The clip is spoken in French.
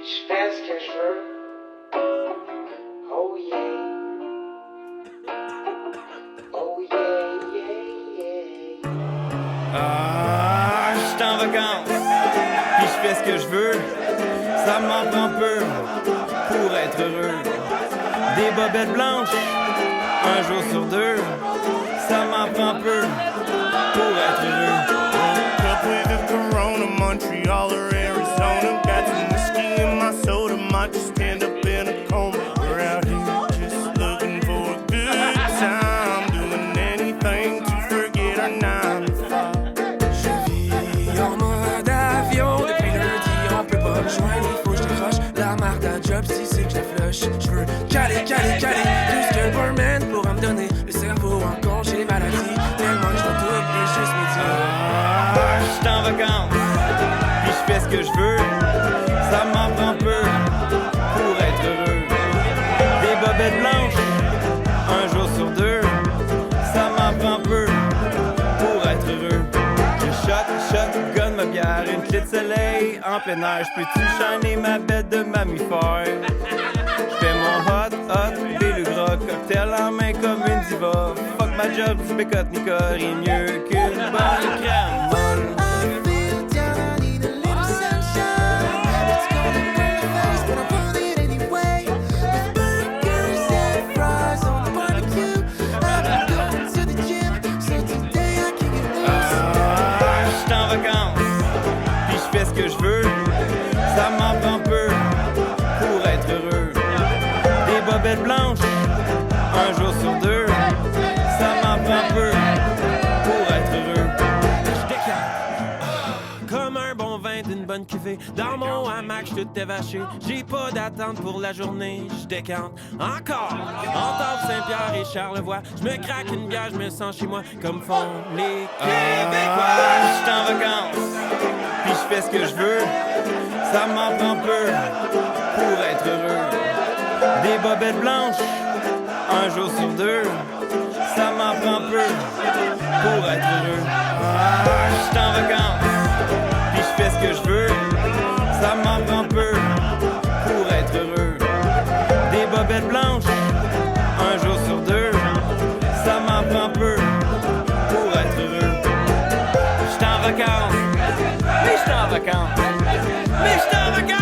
je fais ce que je veux. Oh yeah. Oh yeah, yeah, yeah. Ah, j'suis en vacances, puis je fais ce que je veux. Ça m'en prend peu pour être heureux. Des bobettes blanches, un jour sur deux. Ça m'en prend peu pour être heureux. Up with the Corona, Montreal or Arizona. Got some whiskey in my soda, might just end up in a coma. We're out here just looking for a good time, doing anything to forget our 9 to 5. Je vis en mode avion depuis lundi, on peut pas me joindre, il faut que je décroche. La marque d'un job, si c'est que je la flush. Je veux caler, tout ce que le barman pourra me donner. Le cerveau en congé maladie, tellement que je dois doubler juste mes yeux. Ah, j'suis en vacances, puis je fais ce que je veux. Ça m'en prend peu pour être heureux. Des bobettes blanches, un jour sur deux. Ça m'en prend peu pour être heureux. Je shotgun ma bière, une clé de soleil en plein air. J'peux-tu shiner ma bête de mammifère? J'fais mon hot, beluga, cocktail en main comme une diva. Fuck ma job, du bécotte Nicorie, mieux qu'une bonne crème molle. Fais ce que je veux, ça m'en prend peu pour être heureux. Des bobettes blanches, un jour sur deux, ça m'en prend peu pour être heureux. Je décale comme un bon vin d'une bonne cuvée. Dans mon hamac, je tout évaché. J'ai pas d'attente pour la journée, je décante encore. Entre Saint-Pierre et Charlevoix, je me craque une bière, je me sens chez moi comme font les Québécois. Je suis en vacances, puis je fais ce que je veux, ça m'en prend peu pour être heureux. Des bobettes blanches, un jour sur deux, ça m'en prend peu pour être heureux. Ah, je suis en vacances, puis je fais ce que je veux, ça m'en prend peu pour être heureux. Des bobettes blanches, un jour sur deux, ça m'en prend peu pour être heureux. Je suis en vacances, mais je suis en vacances, mais je suis en vacances.